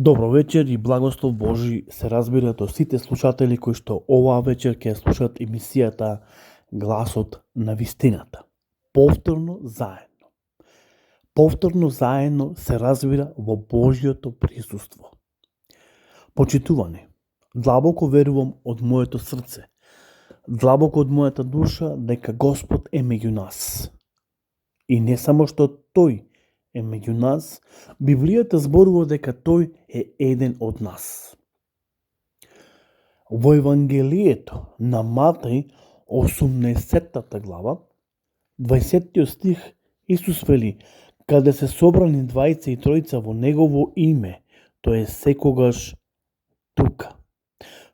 Добро вечер и благослов Божи се разбира до сите слушатели кои што оваа вечер ќе слушат емисијата Гласот на вистината. Повторно заедно. Повторно заедно се разбира во Божјото присуство. Почитувани, длабоко верувам од моето срце, длабоко од мојата душа дека Господ е меѓу нас. И не само што Тој е меѓу нас, Библијата зборува дека Тој е еден од нас. Во Евангелието на Матеј, 18 глава, 20 стих, Исус вели: каде се собрани двајца и тројца во Негово име, тој е секогаш тука.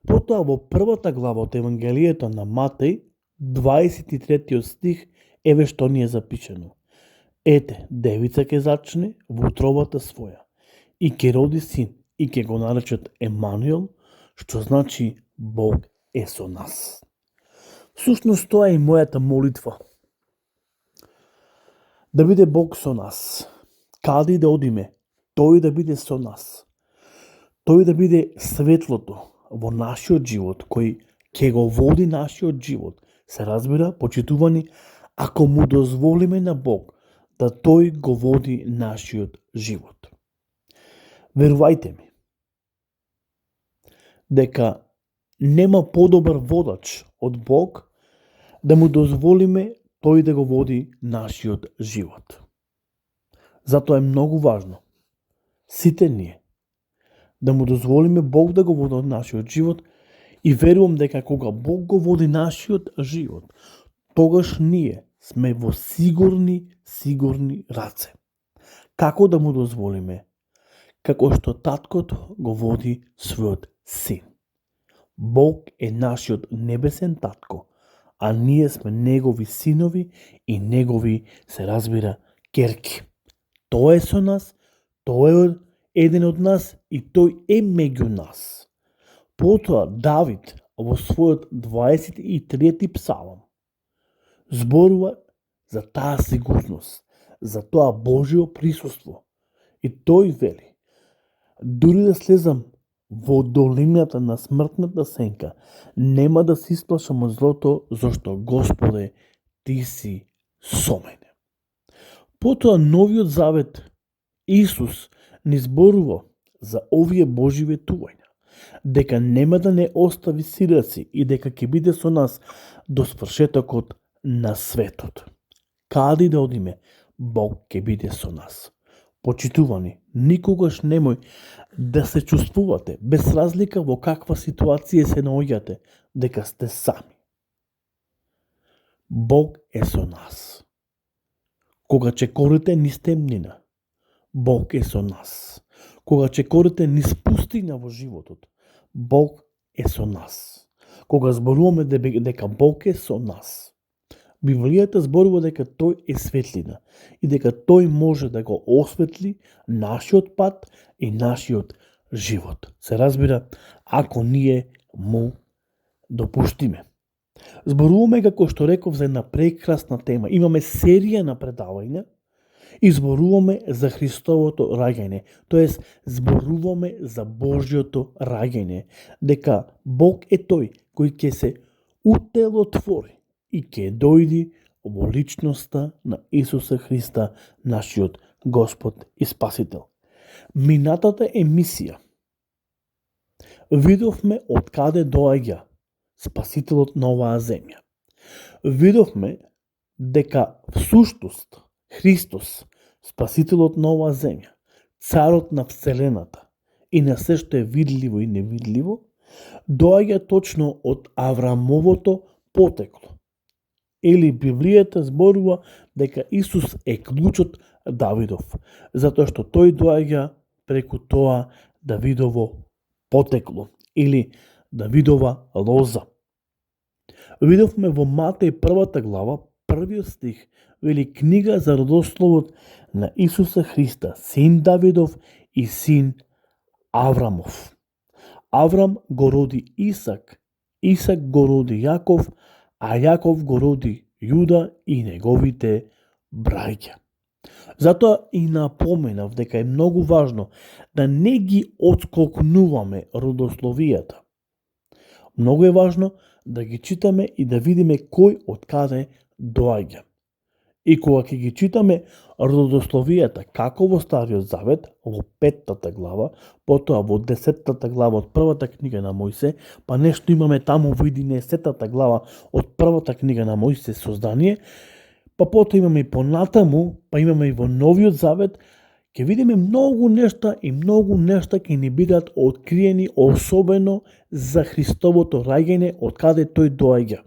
Потоа во првата глава од Евангелието на Матеј, 23 стих, еве што ни е запишено. Ете, девица ќе зачне во утробата своја и ќе роди син и ќе го наречат Емануел, што значи Бог е со нас. Всушност тоа е и мојата молитва. Да биде Бог со нас. Каде и да одиме, Тој да биде со нас. Тој да биде светлото во нашиот живот, кој ќе го води нашиот живот. Се разбира, почитувани, ако му дозволиме на Бог да Тој го води нашиот живот. Верувајте ми, дека нема подобар водач од Бог да му дозволиме Тој да го води нашиот живот. Затоа е многу важно сите ние да му дозволиме Бог да го води нашиот живот и верувам дека кога Бог го води нашиот живот, тогаш ние сме во сигурни раце. Како да му дозволиме? Како што таткото го води својот син. Бог е нашиот небесен татко, а ние сме негови синови и негови, се разбира, керки. Тој е со нас, тој е еден од нас и тој е меѓу нас. Потоа Давид во својот 23 псалм зборува за таа сигурност, за тоа Божјо присуство. И тој вели: дури да слезам во долината на смртната сенка, нема да се исплашам од злото, зашто Господе, Ти си со мене. Потоа Новиот Завет Исус ни зборува за овие Божји ветувања, дека нема да не остави сираци и дека ќе биде со нас до свршетокот на светот. Каде да одиме, Бог ќе биде со нас. Почитувани, никогаш немој да се чувствувате, без разлика во каква ситуација се наоѓате, дека сте сами. Бог е со нас. Кога чекорите низ темнина, Бог е со нас. Кога чекорите низ пустина во животот, Бог е со нас. Кога зборуваме дека Бог е со нас, Библијата зборува дека Тој е светлина и дека Тој може да го осветли нашиот пат и нашиот живот. Се разбира, ако ние му допуштиме. Зборуваме, како што реков, за една прекрасна тема. Имаме серија на предавања и зборуваме за Христовото раѓање. Тоест, зборуваме за Божјото раѓање. Дека Бог е Тој кој ќе се утелотвори и ќе дојди во личноста на Исуса Христа, нашиот Господ и Спасител. Минатата емисија видовме од каде доаѓа Спасителот на оваа земја. Видовме дека всушност Христос, Спасителот на оваа земја, Царот на Вселената и на се што е видливо и невидливо, доаѓа точно од Аврамовото потекло. Или Библијата зборува дека Исус е клучот Давидов, затоа што тој доаѓа преку тоа Давидово потекло или Давидова лоза. Видовме во Матеј 1 глава, 1 стих, вели: книга за родословот на Исуса Христа, син Давидов и син Аврамов. Аврам го роди Исак, Исак го роди Јаков, а Јаков го роди Јуда и неговите браќа. Затоа и напоменав дека е многу важно да не ги отскокнуваме родословијата. Многу е важно да ги читаме и да видиме кој од каде доаѓа. И кога ќе ги читаме родословијата како во Стариот Завет, во 5-та глава, потоа во 10-та глава од првата книга на Мојсе, па нешто имаме таму во 11-та глава од првата книга на Мојсе Создание, па потоа имаме и понатаму, па имаме и во Новиот Завет, ќе видиме многу нешта и многу нешта ќе ни бидат откриени, особено за Христовото раѓање, од каде тој доаѓа.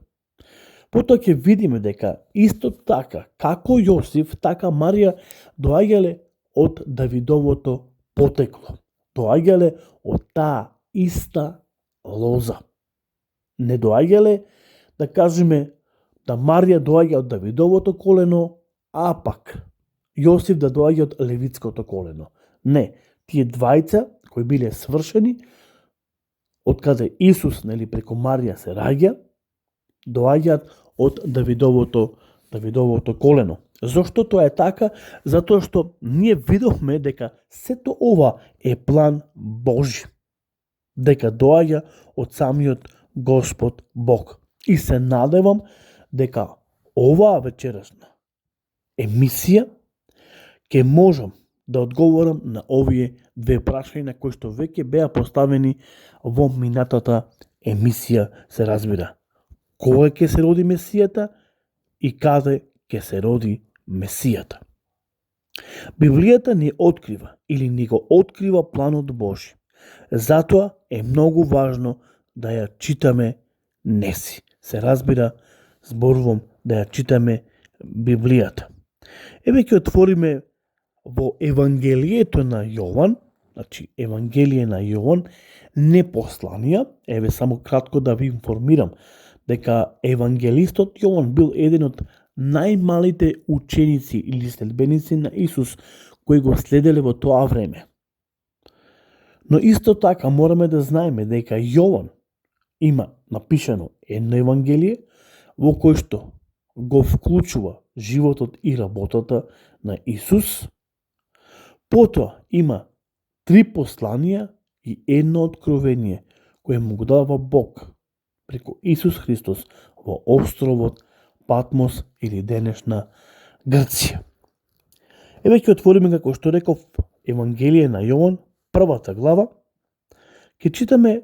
Потоа ќе видиме дека исто така, како Јосиф, така Марија доаѓале од Давидовото потекло. Доаѓале од таа иста лоза. Не доаѓале, да кажеме, да Марија доаѓа од Давидовото колено, а пак Јосиф да доаѓа од Левитското колено. Не, тие двајца кои биле свршени, од каде Исус, преку Марија се раѓа, доаѓаат од Давидовото колено. Зошто тоа е така? Затоа што ние видовме дека сето ова е план Божи. Дека доаѓа од самиот Господ Бог. И се надевам дека оваа вечерашна емисија ќе можам да одговорам на овие две прашања кои што веќе беа поставени во минатата емисија, се разбира. Кога ќе се роди Месијата и каде ќе се роди Месијата. Библијата ни открива или ни го открива планот Божи. Затоа е многу важно да ја читаме неси. Се разбира, зборувам да ја читаме Библијата. Еве ќе отвориме во Евангелието на Јован, значи Евангелие на Јован, не посланија. Еве само кратко да ви информирам дека евангелистот Јован бил еден од најмалите ученици или следбеници на Исус кои го следеле во тоа време. Но исто така мораме да знаеме дека Јован има напишано едно евангелие во кој што го вклучува животот и работата на Исус. Потоа има 3 посланија и едно откровение кое му го дава Бог преку Исус Христос во островот Патмос или денешна Грција. Еве ќе отвориме, како што реков, Евангелие на Јован, првата глава. Ќе читаме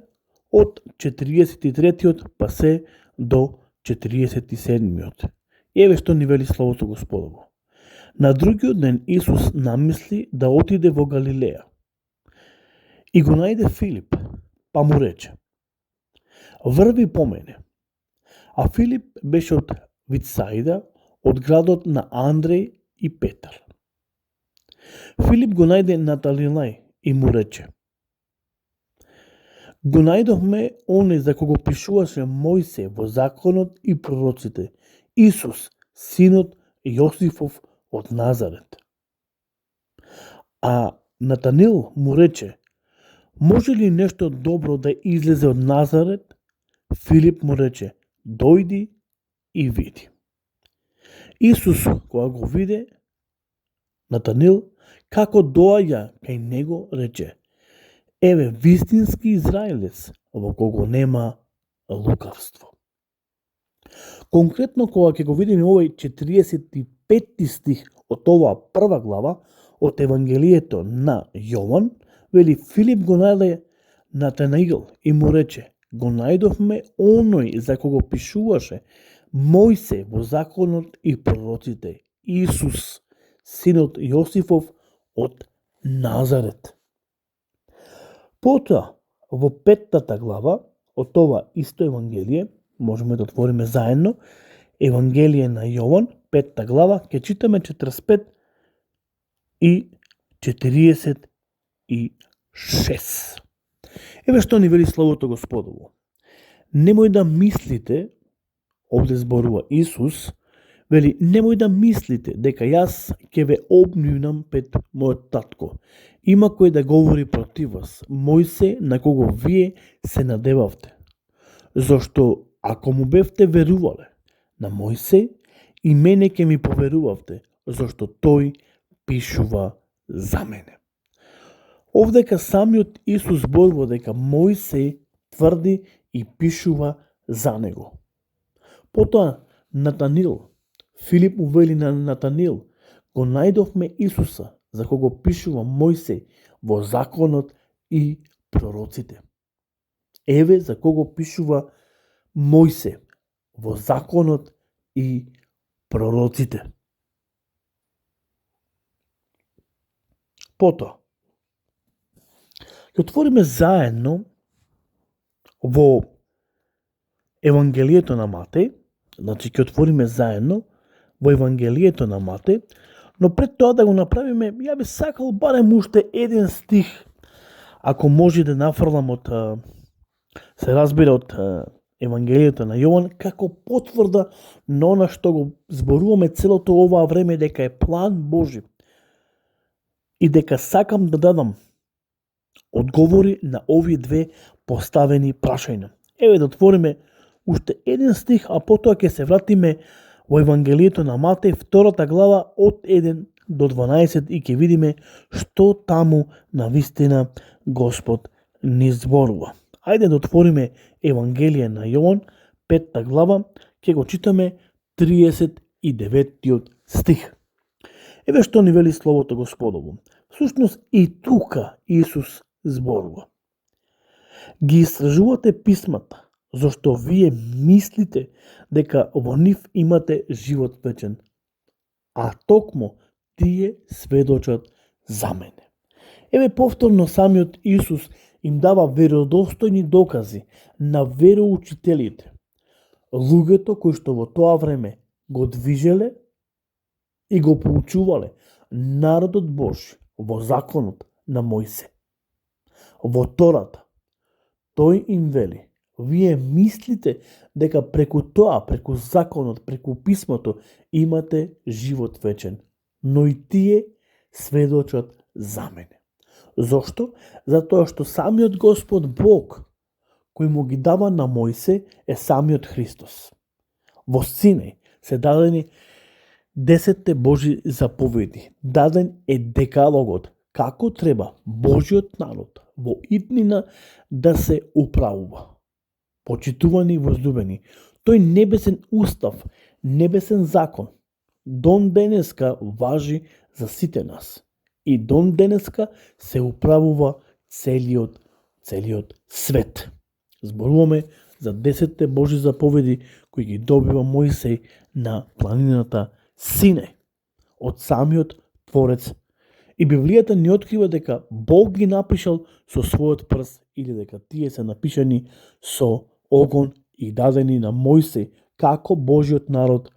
од 43-тиот па се до 47-тиот. Еве што ни вели Словото Господово. На другиот ден Исус намисли да отиде во Галилеја. И го најде Филип, па му рече: врви по мене. А Филип беше од Витсаида, од градот на Андреј и Петар. Филип го најде Наталинај и му рече: го најдовме оној за кого пишуваше Мојсе во законот и пророците, Исус, синот Јосифов од Назарет. А Натанил му рече: може ли нешто добро да излезе од Назарет? Филип му рече: дојди и види. Исус, кога го виде Натанил, како доаѓа кај него, рече: еве вистински израелец, во кого нема лукавство. Конкретно, кога ќе го видиме овој 45 стих од оваа прва глава од Евангелието на Јован, вели Филип го најде Натанаил и му рече: го најдовме оној за кого пишуваше Мојсе во законот и пророците, Исус, синот Јосифов од Назарет. Потоа, во 5-та глава од ова исто Евангелие, можеме да отвориме заедно, Евангелие на Јован, 5-та глава, ќе читаме 45 и 46. Еве што ни вели Словото Господово. Немој да мислите, овде зборува Исус, вели, немој да мислите дека јас ќе ве обнинам пред мојот татко. Има кој да говори против вас, Мојсе, на кого вие се надевавте. Зошто ако му бевте верувале на Мојсе, и мене ќе ми поверувавте, зашто тој пишува за мене. Овдека самиот Исус зборува дека Мојсей тврди и пишува за него. Потоа Натанил, Филип му вели на Натанил, го најдовме Исуса, за кого пишува Мојсей во законот и пророците. Еве за кого пишува Мојсей во законот и пророците. Потоа, ќе отвориме заедно во Евангелието на Матеј, значи ќе отвориме заедно во Евангелието на Матеј, но пред тоа да го направиме, ја би сакал барем уште еден стих, ако може да нафрлам од, се разбира од Евангелието на Јован, како потврда на она што го зборуваме целото оваа време, дека е план Божи и дека сакам да дадам одговори на овие две поставени прашања. Еве да отвориме уште еден стих, а потоа ќе се вратиме во Евангелието на Матеј, 2 глава од 1 до 12 и ќе видиме што таму навистина Господ ни зборува. Ајде да отвориме Евангелие на Јован, 5 глава, ќе го читаме 39 стих. Еве што ни вели Словото Господово. Всушност и тука Исус зборува. Ги истражувате писмата, зашто вие мислите дека во нив имате живот вечен, а токму тие сведочат за мене. Еве повторно самиот Исус им дава веродостојни докази на вероучителите, луѓето кои што во тоа време го движеле и го поучувале народот Божи во законот на Мојсе. Во Тората, тој им вели, вие мислите дека преку тоа, преку законот, преку писмото, имате живот вечен, но и тие сведочат за мене. Зошто? Затоа што самиот Господ Бог, кој му ги дава на Мојсе, е самиот Христос. Во Синеј се дадени 10 Божи заповеди. Даден е декалогот, како треба Божиот народ во иднина да се управува. Почитувани и возлюбени, тој небесен устав, небесен закон, дон денеска важи за сите нас. И дон денеска се управува целиот свет. Зборуваме за 10 Божи заповеди кои ги добива Мојсей на планината Синеј од самиот Творец. И Библијата ни открива дека Бог ги напишал со својот прст или дека тие се напишани со огон и дадени на Мојсей како Божиот народ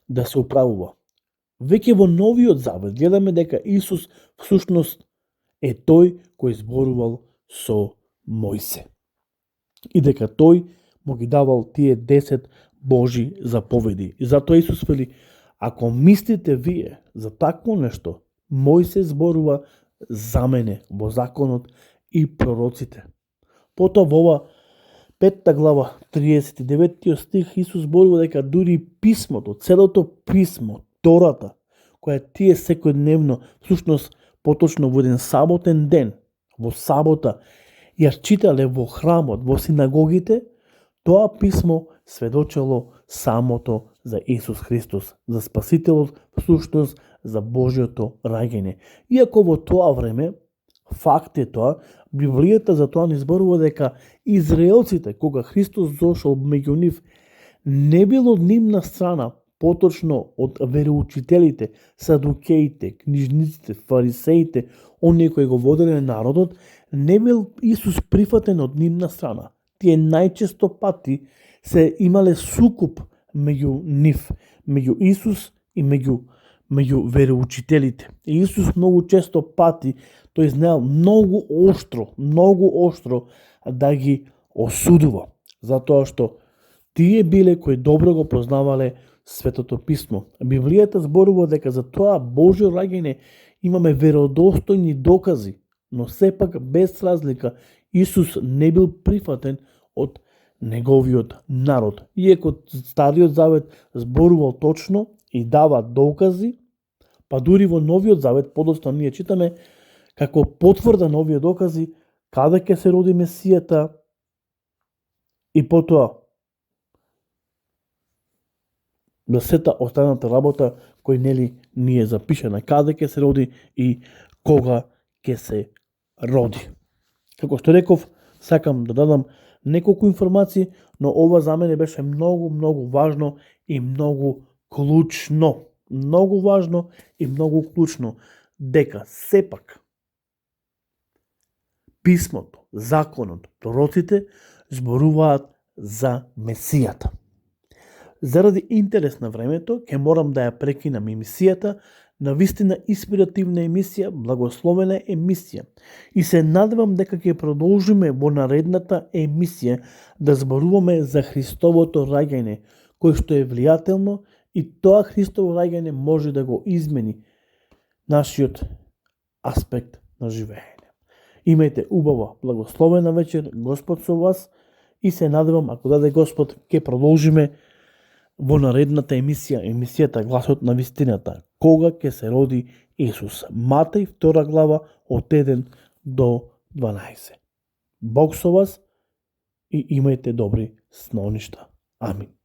да се управува. Веќе во Новиот Завет гледаме дека Исус всушност е тој кој зборувал со Мојсе. И дека тој му ги давал тие 10 Божи заповеди. И затоа Исус вели, ако мислите вие за такво нешто, Мојсе зборува за мене во законот и пророците. Потоа во ова 5 глава, 39 стих, Исус зборува дека дури писмото, целото писмо, Тората, која тие секојдневно, всушност поточно во еден саботен ден, во сабота, ја читале во храмот, во синагогите, тоа писмо сведочело самото за Исус Христос, за Спасителот, всушност за Божиото раѓање. Иако во тоа време, факт е тоа, Библијата за тоа ни зборува дека израелците, кога Христос зошол меѓу нив, не било од нивна страна, поточно од вероучителите, садукеите, книжниците, фарисеите, оние кои го воделе народот, не бил Исус прифатен од нивна страна. Тие најчесто пати се имале сукуп меѓу нив, меѓу Исус и меѓу вероучителите. И Исус многу често пати тој знаел многу оштро да ги осудува, затоа што тие биле кои добро го познавале Светото Писмо. Библијата зборува дека за тоа Божјо раѓање имаме веродостојни докази, но сепак без разлика Исус не бил прифатен од неговиот народ. Иако Стариот Завет зборувал точно и дава докази, Па дури во Новиот Завет подоцна ние читаме како потврда на овие докази каде ќе се роди Месијата и потоа да сета останата работа кој нели ни е запишана каде ќе се роди и кога ќе се роди. Како што реков, сакам да дадам неколку информации, но ова за мене беше многу важно и многу клучно. Многу важно и многу клучно дека сепак писмото, законот, пророците зборуваат за Месијата. Заради интерес на времето, ќе морам да ја прекинам емисијата, на вистина инспиративна емисија, благословена емисија. И се надевам дека ќе продолжиме во наредната емисија да зборуваме за Христовото раѓање, кој што е влијателно и тоа Христово раѓање може да го измени нашиот аспект на живење. Имајте убава, благословена вечер, Господ со вас и се надевам, ако даде Господ, ќе продолжиме во наредната емисијата Гласот на вистината, кога ќе се роди Исус. Матеј 2 глава од 1 до 12. Бог со вас и имајте добри снооништа. Амин.